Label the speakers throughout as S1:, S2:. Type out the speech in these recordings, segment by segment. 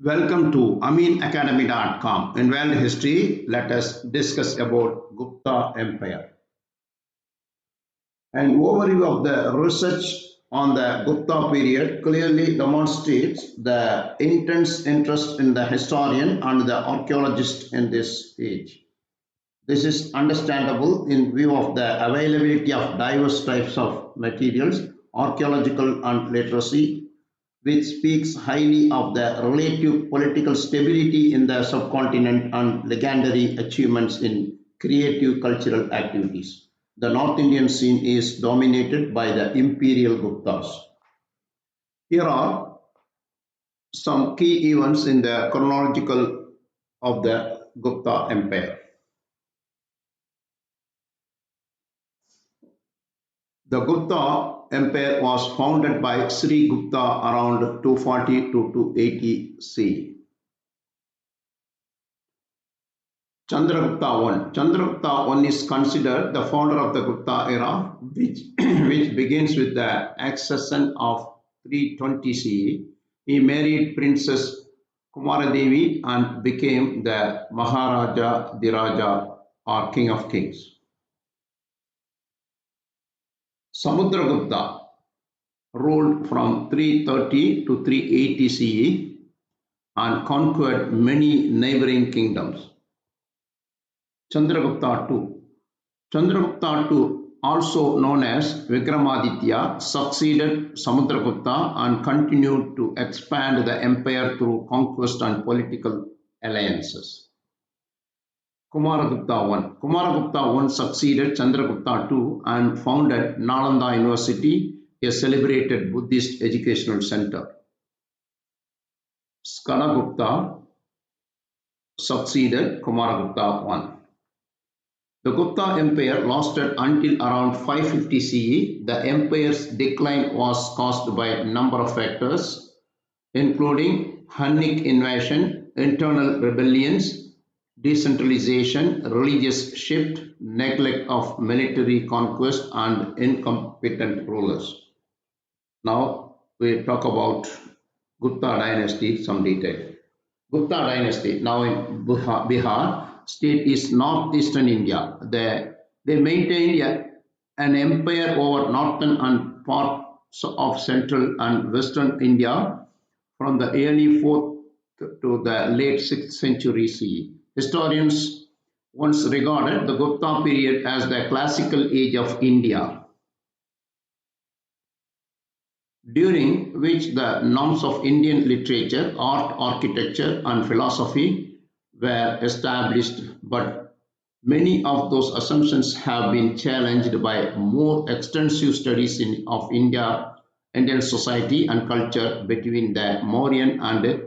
S1: Welcome to AmeenAcademy.com. In world history, let us discuss about Gupta Empire. An overview of the research on the Gupta period clearly demonstrates the intense interest in the historian and the archaeologist in this age. This is understandable in view of the availability of diverse types of materials, archaeological and literacy, which speaks highly of the relative political stability in the subcontinent and legendary achievements in creative cultural activities. The North Indian scene is dominated by the imperial Guptas. Here are some key events in the chronological of the Gupta Empire. The Gupta Empire was founded by Sri Gupta around 240 to 280 CE. Chandragupta I. Chandragupta I is considered the founder of the Gupta era, which begins with the accession of 320 CE. He married Princess Kumaradevi and became the Maharaja Dhiraja or King of Kings. Samudragupta ruled from 330 to 380 CE and conquered many neighboring kingdoms. Chandragupta II. Chandragupta II, also known as Vikramaditya, succeeded Samudragupta and continued to expand the empire through conquest and political alliances. Kumaragupta I. Kumaragupta I succeeded Chandragupta II and founded Nalanda University, a celebrated Buddhist educational center. Skadagupta succeeded Kumaragupta I. The Gupta Empire lasted until around 550 CE. The empire's decline was caused by a number of factors, including Hunnic invasion, internal rebellions, decentralization, religious shift, neglect of military conquest, and incompetent rulers. Now we talk about Gupta dynasty, some detail. Gupta dynasty, now in Bihar state, is northeastern India. They maintained an empire over northern and parts of central and western India from the early 4th to the late 6th century CE. Historians once regarded the Gupta period as the classical age of India, during which the norms of Indian literature, art, architecture, and philosophy were established, but many of those assumptions have been challenged by more extensive studies of Indian society and culture between the Mauryan and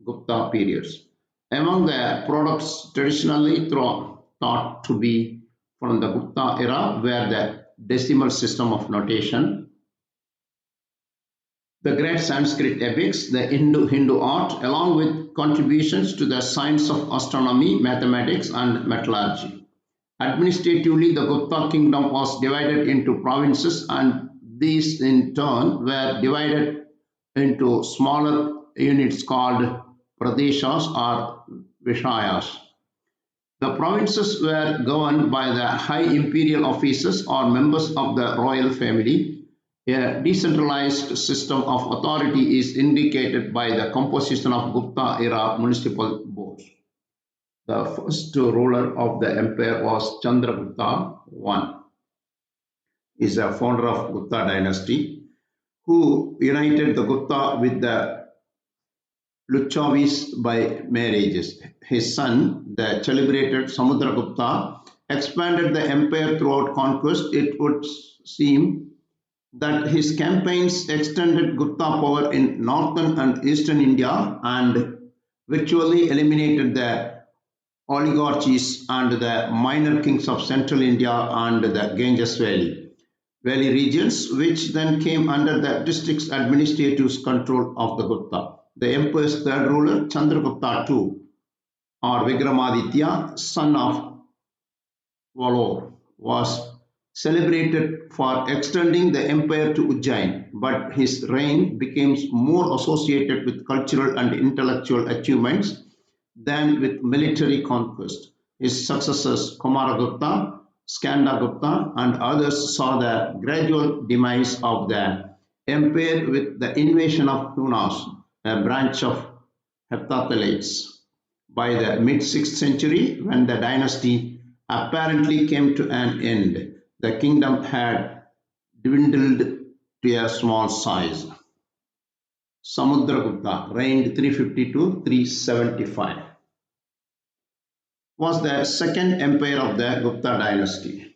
S1: Gupta periods. Among the products traditionally thought to be from the Gupta era were the decimal system of notation, the great Sanskrit epics, the Hindu art, along with contributions to the science of astronomy, mathematics, and metallurgy. Administratively, the Gupta kingdom was divided into provinces, and these in turn were divided into smaller units called pradeshas or vishayas. The provinces were governed by the high imperial officers or members of the royal family. A decentralized system of authority is indicated by the composition of Gupta era municipal boards. The first ruler of the empire was Chandragupta I. He is a founder of Gupta dynasty who united the Gupta with the Luchavis by marriages. His son, the celebrated Samudragupta, expanded the empire throughout conquest. It would seem that his campaigns extended Gupta power in northern and eastern India and virtually eliminated the oligarchies and the minor kings of central India and the Ganges Valley regions, which then came under the district's administrative control of the Gupta. The empire's third ruler, Chandragupta II, or Vikramaditya, son of Valoor, was celebrated for extending the empire to Ujjain, but his reign became more associated with cultural and intellectual achievements than with military conquest. His successors Kumaragupta, Skandagupta, and others saw the gradual demise of the empire with the invasion of Hunas, a branch of Heptathalites. By the mid-6th century, when the dynasty apparently came to an end, the kingdom had dwindled to a small size. Samudragupta reigned 350 to 375. Was the second empire of the Gupta dynasty.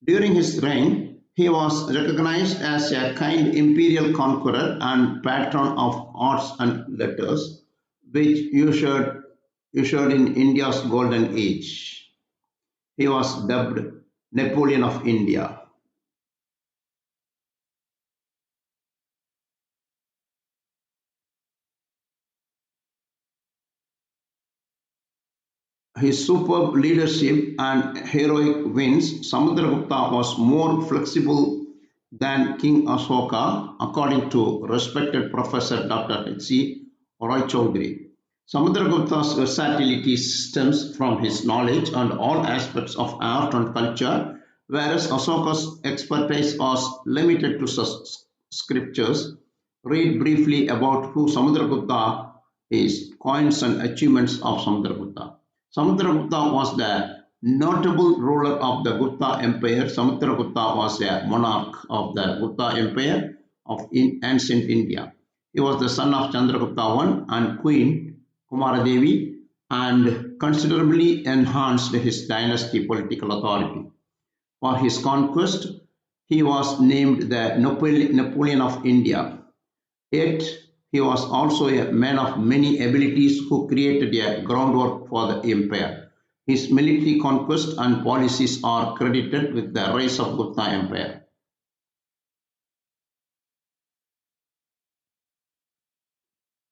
S1: During his reign, he was recognized as a kind imperial conqueror and patron of arts and letters, which ushered in India's golden age. He was dubbed Napoleon of India. His superb leadership and heroic wins, Samudragupta was more flexible than King Ashoka, according to respected Professor Dr. H.C. Roy Choudhury. Samudragupta's versatility stems from his knowledge on all aspects of art and culture, whereas Ashoka's expertise was limited to scriptures. Read briefly about who Samudragupta is, coins and achievements of Samudragupta. Samudragupta was the notable ruler of the Gupta Empire. Samudragupta was a monarch of the Gupta Empire of ancient India. He was the son of Chandragupta I and Queen Kumaradevi and considerably enhanced his dynasty political authority. For his conquest, he was named the Napoleon of India. Yet, he was also a man of many abilities who created a groundwork for the empire. His military conquest and policies are credited with the rise of Gupta Empire.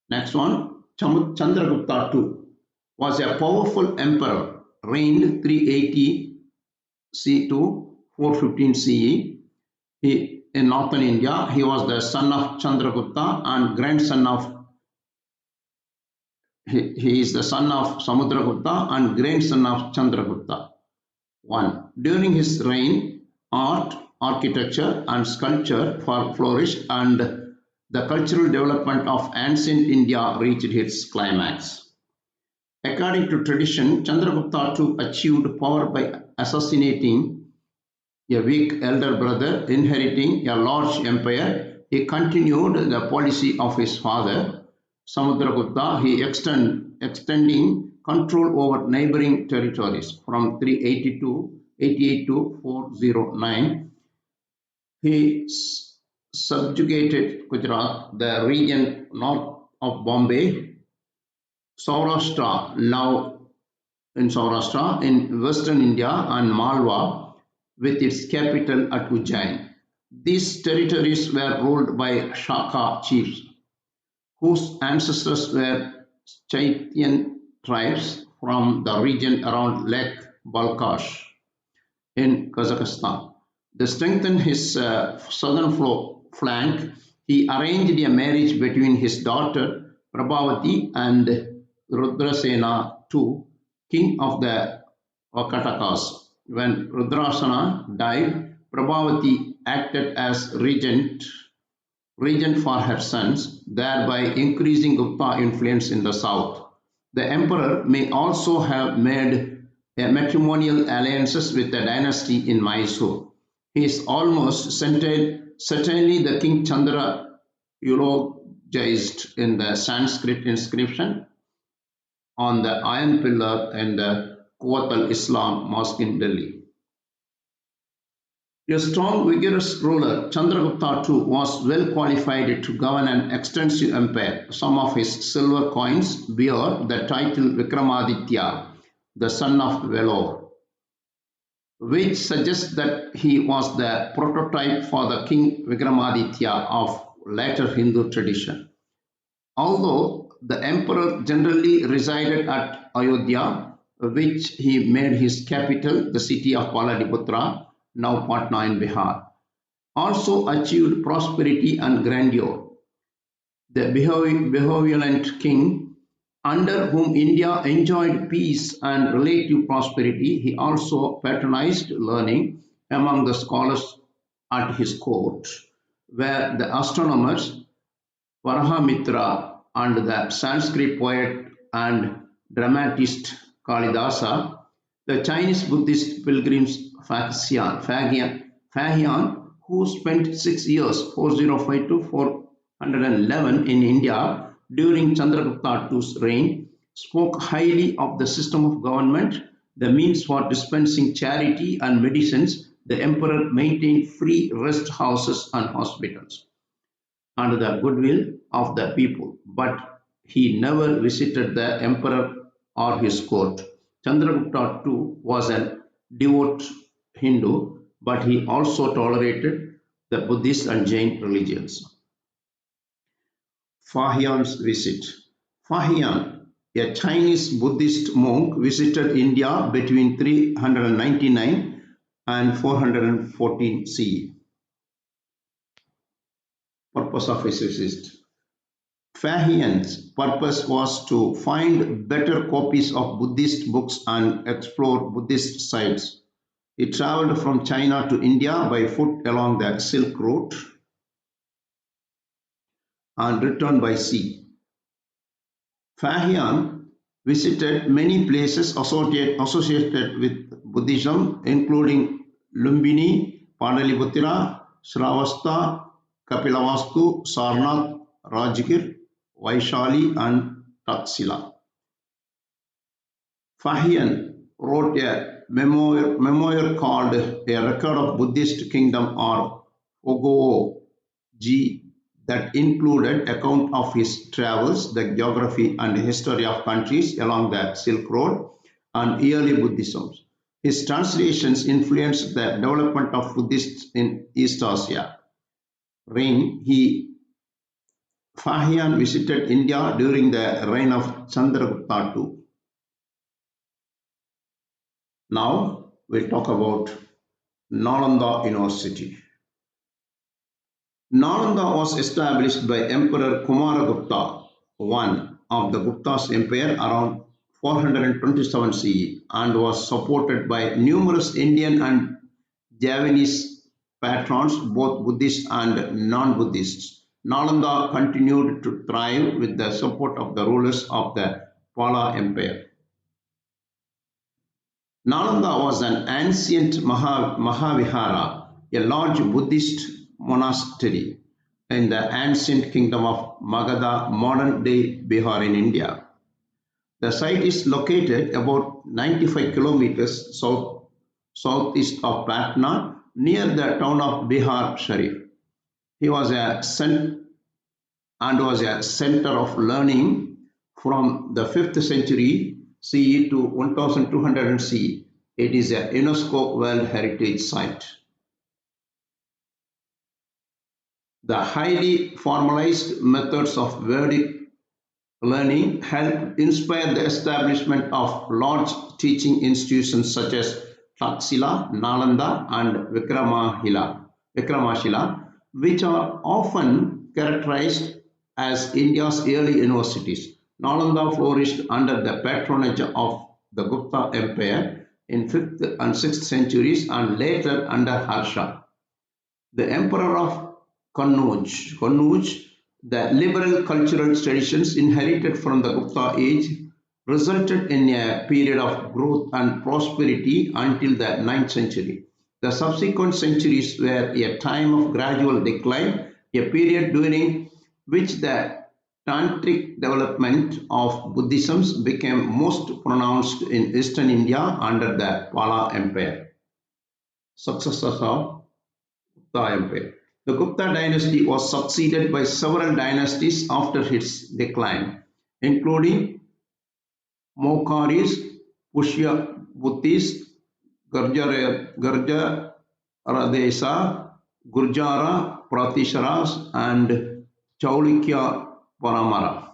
S1: Next one, Chandragupta II was a powerful emperor, reigned 380 C to 415 CE. In northern India, he was the son of Chandragupta and grandson of he is the son of Samudragupta and grandson of Chandragupta I. During his reign, art, architecture, and sculpture flourished, and the cultural development of ancient India reached its climax. According to tradition, Chandragupta II achieved power by assassinating a weak elder brother, inheriting a large empire. He continued the policy of his father, Samudragupta. He extending control over neighboring territories from 388 to 409. He subjugated Gujarat, the region north of Bombay, Saurashtra, now in Saurashtra, in western India, and Malwa, with its capital at Ujjain. These territories were ruled by Shaka chiefs, whose ancestors were Chaityan tribes from the region around Lake Balkhash in Kazakhstan. To strengthen his southern flank, he arranged a marriage between his daughter Prabhavati and Rudrasena II, king of the Vakatakas. When Rudrasena died, Prabhavati acted as regent for her sons, thereby increasing Gupta influence in the south. The emperor may also have made matrimonial alliances with the dynasty in Mysore. He is almost certainly the King Chandra eulogized in the Sanskrit inscription on the iron pillar in the Quwat al-Islam Mosque in Delhi. A strong, vigorous ruler, Chandragupta II was well qualified to govern an extensive empire. Some of his silver coins bear the title Vikramaditya, the son of Vellore, which suggests that he was the prototype for the King Vikramaditya of later Hindu tradition. Although the emperor generally resided at Ayodhya, which he made his capital, the city of Paladiputra, now Patna in Bihar, also achieved prosperity and grandeur. The benevolent king, under whom India enjoyed peace and relative prosperity, he also patronized learning among the scholars at his court, where the astronomers Varahamitra and the Sanskrit poet and dramatist Kalidasa, the Chinese Buddhist pilgrims Fahian, who spent 6 years, 405 to 411 in India during Chandragupta II's reign, spoke highly of the system of government, the means for dispensing charity and medicines. The emperor maintained free rest houses and hospitals and the goodwill of the people, but he never visited the emperor or his court. Chandragupta too was a devout Hindu, but he also tolerated the Buddhist and Jain religions. Fahian's visit. Fahian, a Chinese Buddhist monk, visited India between 399 and 414 CE. Purpose of his visit. Fahian's purpose was to find better copies of Buddhist books and explore Buddhist sites. He traveled from China to India by foot along the Silk Route and returned by sea. Fahian visited many places associated with Buddhism, including Lumbini, Pataliputra, Shravasta, Kapilavastu, Sarnath, Rajgir, Vaishali and Taxila. Fahian wrote a memoir called A Record of Buddhist Kingdom or Ogoo G that included account of his travels, the geography and history of countries along the Silk Road and early Buddhism. His translations influenced the development of Buddhists in East Asia. Fahian visited India during the reign of Chandragupta II. Now we'll talk about Nalanda University. Nalanda was established by Emperor Kumaragupta I of the Gupta's empire around 427 CE and was supported by numerous Indian and Javanese patrons, both Buddhist and non-Buddhists. Nalanda continued to thrive with the support of the rulers of the Pala Empire. Nalanda was an ancient Mahavihara, a large Buddhist monastery in the ancient kingdom of Magadha, modern-day Bihar in India. The site is located about 95 kilometers southeast of Patna, near the town of Bihar Sharif. He was a center of learning from the 5th century CE to 1200 CE. It is a UNESCO World Heritage Site. The highly formalized methods of Vedic learning helped inspire the establishment of large teaching institutions such as Taxila, Nalanda and Vikramashila, which are often characterized as India's early universities. Nalanda flourished under the patronage of the Gupta Empire in 5th and 6th centuries and later under Harsha. The Emperor of Kannauj, the liberal cultural traditions inherited from the Gupta age resulted in a period of growth and prosperity until the 9th century. The subsequent centuries were a time of gradual decline, a period during which the tantric development of Buddhism became most pronounced in eastern India under the Pala Empire. Successors of Gupta Empire. The Gupta dynasty was succeeded by several dynasties after its decline, including Mokharis, Pushyabhutis, Gurjaradesa, Gurjara, Pratisharas, and Chaulukya Paramara.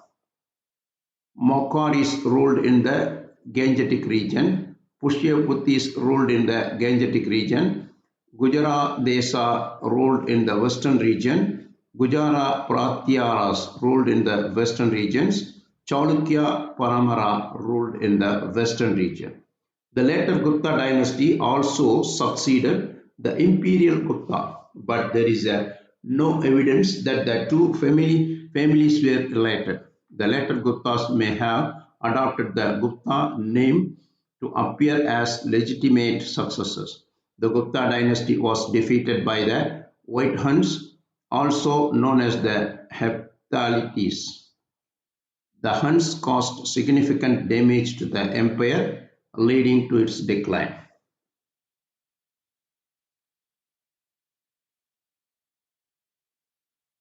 S1: Mokharis ruled in the Gangetic region, Pushyabhutis ruled in the Gangetic region, Gujara Desa ruled in the western region. Gujara Pratyaras ruled in the western regions. Chalukya Paramara ruled in the western region. The later Gupta dynasty also succeeded the imperial Gupta, but there is no evidence that the two families were related. The later Guptas may have adopted the Gupta name to appear as legitimate successors. The Gupta dynasty was defeated by the White Huns, also known as the Hephthalites. The Huns caused significant damage to the empire, leading to its decline.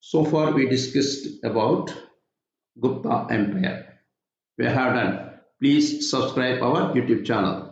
S1: So far we discussed about Gupta Empire. We have done. Please subscribe our YouTube channel.